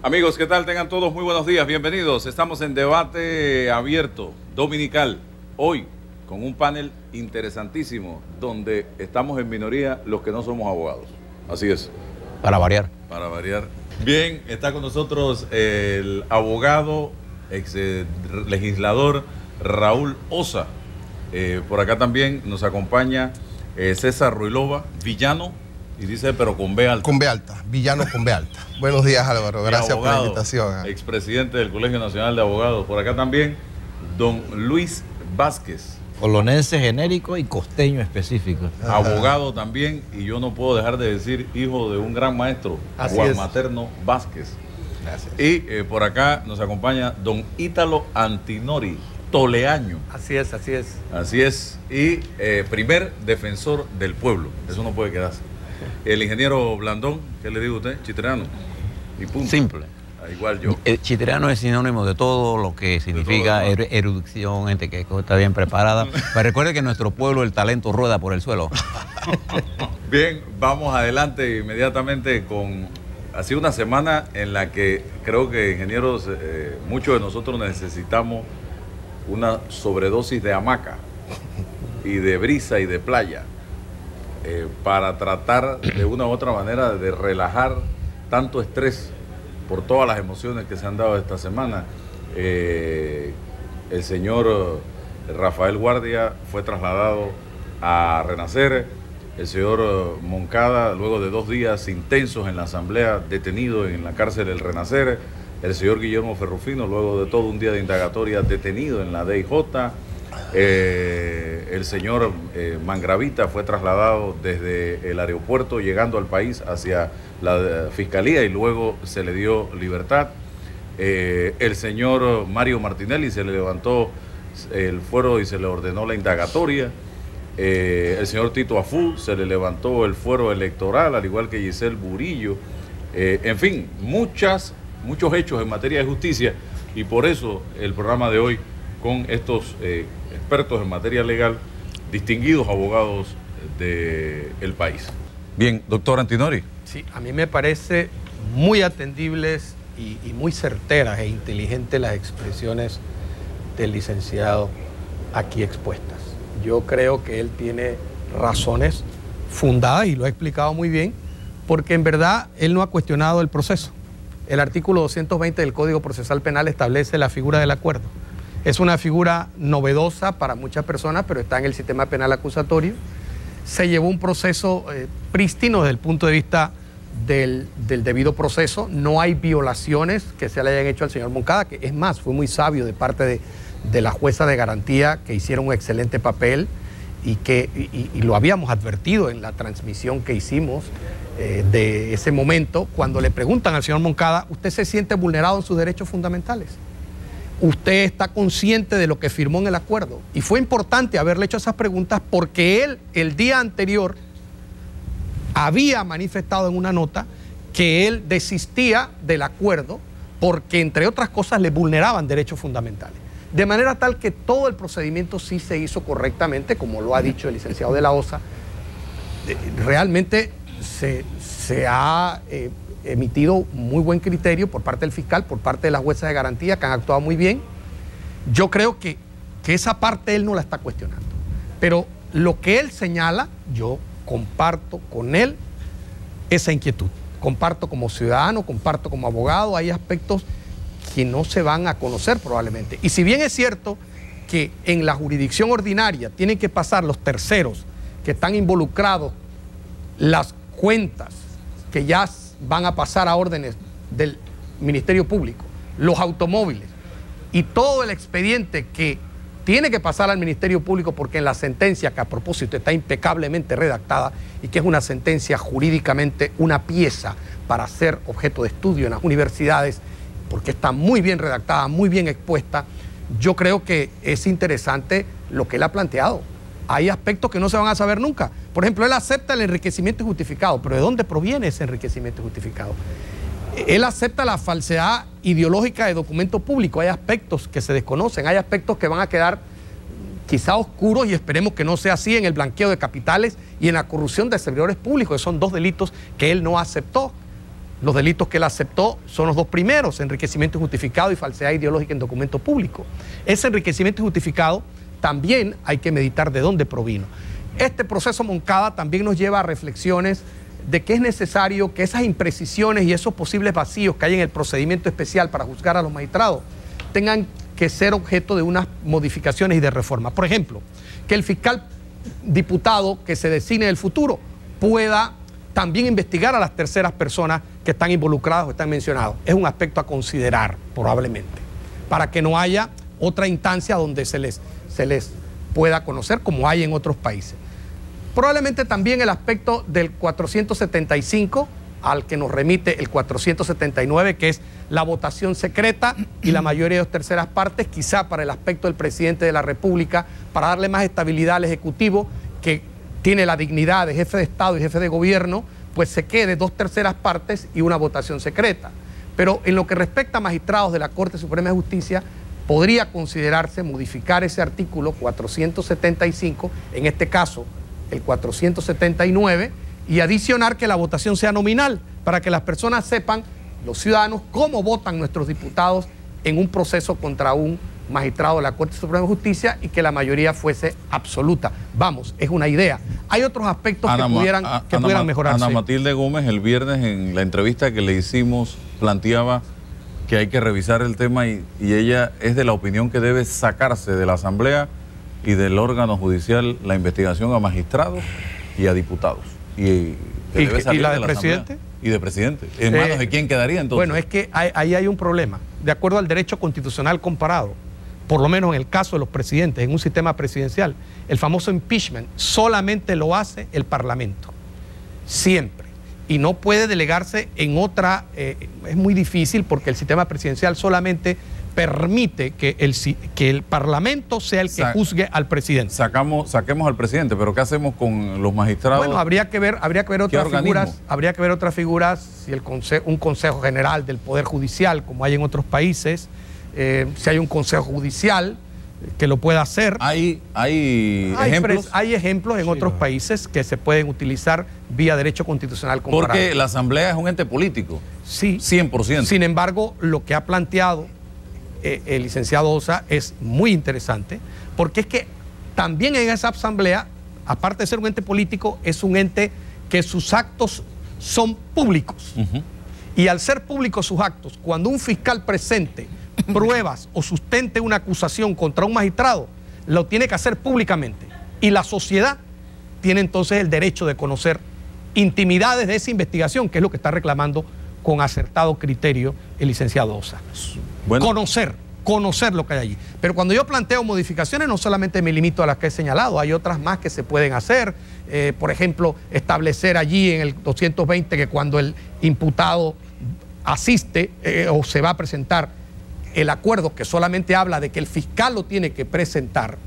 Amigos, ¿qué tal? Tengan todos muy buenos días, bienvenidos. Estamos en debate abierto, dominical, hoy con un panel interesantísimo, donde estamos en minoría los que no somos abogados. Así es. Para variar. Para variar. Bien, está con nosotros el abogado, ex legislador Raúl Osa. Por acá también nos acompaña César Ruilova, villano, y dice, pero con B alta. Con B alta, villano con B alta. Buenos días, Álvaro, gracias abogado, por la invitación. Expresidente del Colegio Nacional de Abogados. Por acá también, don Luis Vázquez. Colonense genérico y costeño específico. Abogado también, y yo no puedo dejar de decir hijo de un gran maestro, Juan Materno Vázquez. Gracias. Y por acá nos acompaña don Ítalo Antinori, toleaño. Así es, así es. Así es. Y primer defensor del pueblo. Eso no puede quedarse. El ingeniero Blandón, ¿qué le digo a usted? Chiterano. Y punto. Simple. Igual yo. Chiterano es sinónimo de todo lo que significa erudición, gente que está bien preparada. Pero recuerde que en nuestro pueblo el talento rueda por el suelo. Bien, vamos adelante inmediatamente con... Ha sido una semana en la que creo que, ingenieros, muchos de nosotros necesitamos una sobredosis de hamaca y de brisa y de playa para tratar de una u otra manera de relajar tanto estrés por todas las emociones que se han dado esta semana. El señor Rafael Guardia fue trasladado a Renacer. El señor Moncada, luego de 2 días intensos en la asamblea, detenido en la cárcel del Renacer. El señor Guillermo Ferrufino, luego de todo un día de indagatoria, detenido en la DIJ. El señor Mangravita fue trasladado desde el aeropuerto, llegando al país hacia la fiscalía, y luego se le dio libertad. El señor Mario Martinelli, se le levantó el fuero y se le ordenó la indagatoria. El señor Tito Afú, se le levantó el fuero electoral, al igual que Giselle Burillo. En fin, muchos hechos en materia de justicia, y por eso el programa de hoy con estos expertos en materia legal, distinguidos abogados del país. Bien, doctor Antinori. Sí, a mí me parece muy atendibles y muy certeras e inteligentes las expresiones del licenciado aquí expuestas. Yo creo que él tiene razones fundadas y lo ha explicado muy bien, porque en verdad él no ha cuestionado el proceso. El artículo 220 del Código Procesal Penal establece la figura del acuerdo. Es una figura novedosa para muchas personas, pero está en el sistema penal acusatorio. Se llevó un proceso prístino desde el punto de vista del debido proceso. No hay violaciones que se le hayan hecho al señor Moncada, que es más, fue muy sabio de parte de la jueza de garantía, que hicieron un excelente papel y lo habíamos advertido en la transmisión que hicimos de ese momento, cuando le preguntan al señor Moncada, ¿usted se siente vulnerado en sus derechos fundamentales? ¿Usted está consciente de lo que firmó en el acuerdo? Y fue importante haberle hecho esas preguntas porque él, el día anterior, había manifestado en una nota que él desistía del acuerdo porque, entre otras cosas, le vulneraban derechos fundamentales. De manera tal que todo el procedimiento sí se hizo correctamente, como lo ha dicho el licenciado de la OSA. Realmente se ha emitido muy buen criterio por parte del fiscal, por parte de las juezas de garantía, que han actuado muy bien. Yo creo que esa parte él no la está cuestionando. Pero lo que él señala, yo comparto con él esa inquietud. Comparto como ciudadano, comparto como abogado. Hay aspectos que no se van a conocer probablemente. Y si bien es cierto que en la jurisdicción ordinaria tienen que pasar los terceros que están involucrados, las cuentas que ya van a pasar a órdenes del Ministerio Público, los automóviles y todo el expediente que tiene que pasar al Ministerio Público, porque en la sentencia, que a propósito está impecablemente redactada y que es una sentencia jurídicamente una pieza para ser objeto de estudio en las universidades, porque está muy bien redactada, muy bien expuesta, yo creo que es interesante lo que él ha planteado. Hay aspectos que no se van a saber nunca. Por ejemplo, él acepta el enriquecimiento justificado, pero ¿de dónde proviene ese enriquecimiento justificado? Él acepta la falsedad ideológica de documento público. Hay aspectos que se desconocen, hay aspectos que van a quedar quizá oscuros, y esperemos que no sea así, en el blanqueo de capitales y en la corrupción de servidores públicos, que son 2 delitos que él no aceptó. Los delitos que él aceptó son los dos primeros, enriquecimiento injustificado y falsedad ideológica en documento público. Ese enriquecimiento injustificado también hay que meditar de dónde provino. Este proceso Moncada también nos lleva a reflexiones de que es necesario que esas imprecisiones y esos posibles vacíos que hay en el procedimiento especial para juzgar a los magistrados tengan que ser objeto de unas modificaciones y de reforma. Por ejemplo, que el fiscal diputado que se designe en el futuro pueda también investigar a las terceras personas que están involucradas o están mencionadas. Es un aspecto a considerar, probablemente, para que no haya otra instancia donde se les pueda conocer como hay en otros países. Probablemente también el aspecto del 475, al que nos remite el 479, que es la votación secreta y la mayoría de dos terceras partes, quizá para el aspecto del presidente de la República, para darle más estabilidad al Ejecutivo, que tiene la dignidad de jefe de Estado y jefe de gobierno, pues se quede dos terceras partes y una votación secreta. Pero en lo que respecta a magistrados de la Corte Suprema de Justicia, podría considerarse modificar ese artículo 475, en este caso el 479, y adicionar que la votación sea nominal, para que las personas sepan, los ciudadanos, cómo votan nuestros diputados en un proceso contra un magistrado de la Corte Suprema de Justicia y que la mayoría fuese absoluta. Vamos, es una idea. Hay otros aspectos que pudieran mejorarse. Ana Matilde Gómez el viernes en la entrevista que le hicimos planteaba que hay que revisar el tema y ella es de la opinión que debe sacarse de la Asamblea y del órgano judicial la investigación a magistrados y a diputados. ¿Y la del presidente? Y de presidente. ¿En manos de quién quedaría entonces? Bueno, es que ahí hay un problema. De acuerdo al derecho constitucional comparado, por lo menos en el caso de los presidentes, en un sistema presidencial, el famoso impeachment solamente lo hace el Parlamento. Siempre. Y no puede delegarse en otra, es muy difícil porque el sistema presidencial solamente permite que el Parlamento sea el que juzgue al presidente. Saquemos al presidente, pero ¿qué hacemos con los magistrados? Bueno, habría que ver otras figuras, si un Consejo General del Poder Judicial, como hay en otros países, si hay un Consejo Judicial que lo pueda hacer. ¿Hay ejemplos? Hay ejemplos en otros países que se pueden utilizar vía derecho constitucional comparado. Porque la Asamblea es un ente político. Sí. 100%. Sin embargo, lo que ha planteado el licenciado Osa es muy interesante, porque es que también en esa Asamblea, aparte de ser un ente político, es un ente que sus actos son públicos. Y al ser públicos sus actos, cuando un fiscal presente pruebas o sustente una acusación contra un magistrado, lo tiene que hacer públicamente. Y la sociedad tiene entonces el derecho de conocer intimidades de esa investigación, que es lo que está reclamando con acertado criterio el licenciado Osa. Bueno. Conocer lo que hay allí. Pero cuando yo planteo modificaciones, no solamente me limito a las que he señalado, hay otras más que se pueden hacer. Por ejemplo, establecer allí en el 220 que cuando el imputado asiste o se va a presentar, el acuerdo que solamente habla de que el fiscal lo tiene que presentar,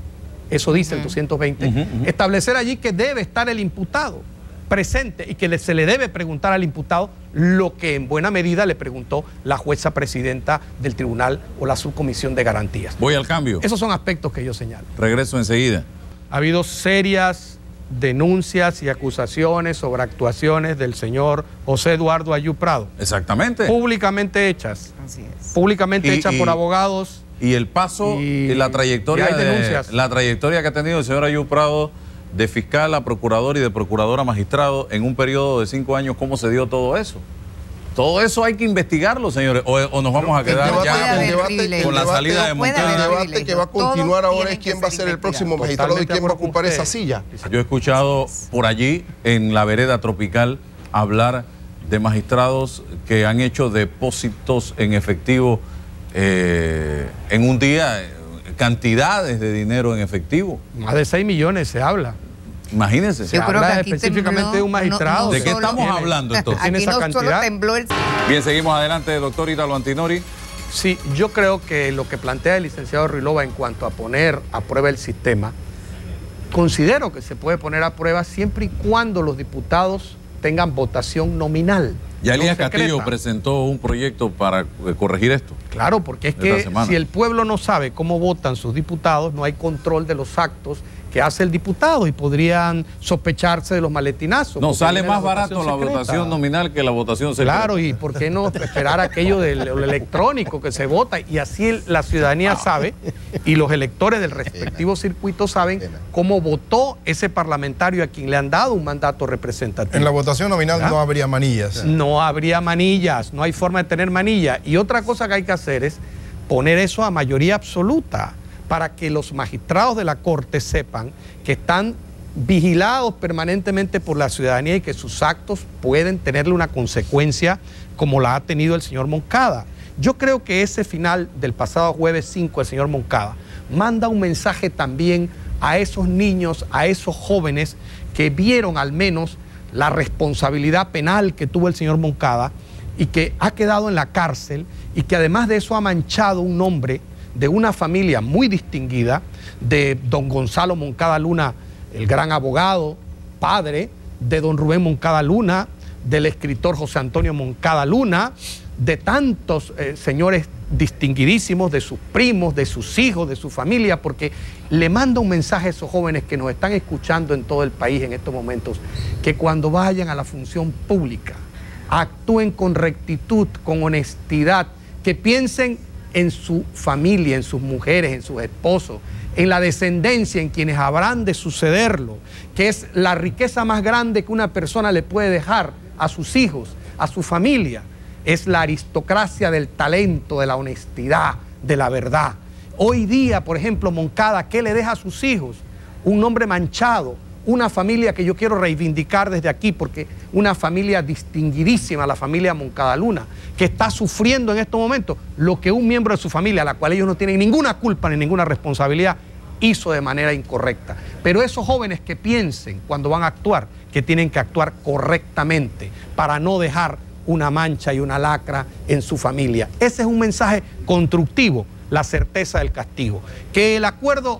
eso dice el 220, establecer allí que debe estar el imputado presente y que se le debe preguntar al imputado lo que en buena medida le preguntó la jueza presidenta del tribunal o la subcomisión de garantías. Voy al cambio. Esos son aspectos que yo señalo. Regreso enseguida. Ha habido serias denuncias y acusaciones sobre actuaciones del señor José Eduardo Ayú Prado. Exactamente. Públicamente hechas. Así es. Públicamente hechas por abogados. Y el paso y la trayectoria que ha tenido el señor Ayú Prado de fiscal a procurador y de procurador a magistrado en un periodo de 5 años, ¿cómo se dio todo eso? Todo eso hay que investigarlo, señores, o nos vamos a quedar con la salida de Moncada. El debate que va a continuar ahora es quién va a ser el próximo magistrado y quién va a ocupar esa silla. Yo he escuchado por allí, en la vereda tropical, hablar de magistrados que han hecho depósitos en efectivo en un día, cantidades de dinero en efectivo. Más de 6 millones se habla. Imagínense. Yo creo que aquí específicamente de un magistrado. ¿De qué estamos hablando entonces? Aquí no solo tembló el... Bien, seguimos adelante, doctor Ítalo Antinori. Sí, yo creo que lo que plantea el licenciado Ruilova en cuanto a poner a prueba el sistema, considero que se puede poner a prueba siempre y cuando los diputados tengan votación nominal. Ya Elías Castillo presentó un proyecto para corregir esto. Claro, porque es que si el pueblo no sabe cómo votan sus diputados, no hay control de los actos que hace el diputado y podrían sospecharse de los maletinazos. No, sale más barato la votación nominal que la votación secreta. Claro, y ¿por qué no esperar aquello del electrónico que se vota? Y así la ciudadanía sabe y los electores del respectivo circuito saben cómo votó ese parlamentario a quien le han dado un mandato representativo. En la votación nominal no habría manillas. No habría manillas, no hay forma de tener manilla. Y otra cosa que hay que hacer es poner eso a mayoría absoluta, para que los magistrados de la Corte sepan que están vigilados permanentemente por la ciudadanía y que sus actos pueden tenerle una consecuencia como la ha tenido el señor Moncada. Yo creo que ese final del pasado jueves 5 del señor Moncada manda un mensaje también a esos niños, a esos jóvenes que vieron al menos la responsabilidad penal que tuvo el señor Moncada y que ha quedado en la cárcel y que además de eso ha manchado un nombre de una familia muy distinguida, de don Gonzalo Moncada Luna, el gran abogado, padre, de don Rubén Moncada Luna, del escritor José Antonio Moncada Luna, de tantos señores distinguidísimos, de sus primos, de sus hijos, de su familia, porque le manda un mensaje a esos jóvenes que nos están escuchando en todo el país en estos momentos, que cuando vayan a la función pública, actúen con rectitud, con honestidad, que piensen en su familia, en sus mujeres, en sus esposos, en la descendencia, en quienes habrán de sucederlo, que es la riqueza más grande que una persona le puede dejar a sus hijos, a su familia. Es la aristocracia del talento, de la honestidad, de la verdad. Hoy día, por ejemplo, Moncada, ¿qué le deja a sus hijos? Un nombre manchado, una familia que yo quiero reivindicar desde aquí, porque una familia distinguidísima, la familia Moncada Luna, que está sufriendo en estos momentos lo que un miembro de su familia, a la cual ellos no tienen ninguna culpa ni ninguna responsabilidad, hizo de manera incorrecta. Pero esos jóvenes que piensen cuando van a actuar, que tienen que actuar correctamente para no dejar una mancha y una lacra en su familia. Ese es un mensaje constructivo, la certeza del castigo. Que el acuerdo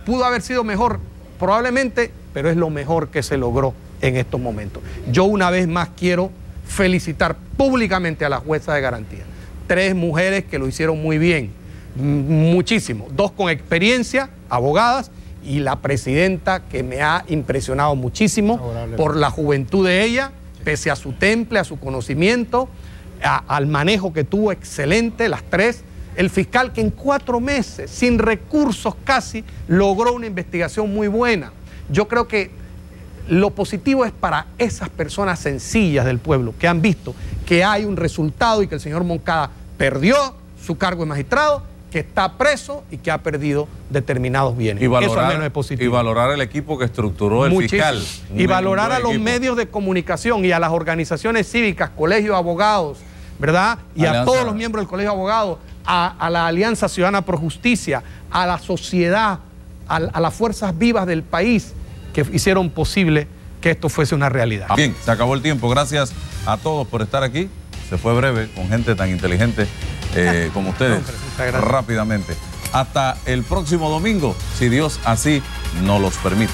pudo haber sido mejor, probablemente, pero es lo mejor que se logró en estos momentos. Yo una vez más quiero felicitar públicamente a la jueza de garantía. 3 mujeres que lo hicieron muy bien, muchísimo. 2 con experiencia, abogadas, y la presidenta que me ha impresionado muchísimo por la juventud de ella, pese a su temple, a su conocimiento, al manejo que tuvo excelente, las 3. El fiscal que en 4 meses, sin recursos casi, logró una investigación muy buena. Yo creo que lo positivo es para esas personas sencillas del pueblo que han visto que hay un resultado y que el señor Moncada perdió su cargo de magistrado, que está preso y que ha perdido determinados bienes. Eso al menos es positivo. Y valorar el equipo que estructuró el fiscal. Y valorar a los medios de comunicación y a las organizaciones cívicas, colegios de abogados, ¿verdad? Y a todos los miembros del colegio de abogados, a la Alianza Ciudadana por Justicia, a la sociedad, a las fuerzas vivas del país que hicieron posible que esto fuese una realidad. Bien, se acabó el tiempo. Gracias a todos por estar aquí. Se fue breve con gente tan inteligente como ustedes. Rápidamente. Hasta el próximo domingo, si Dios así nos los permite.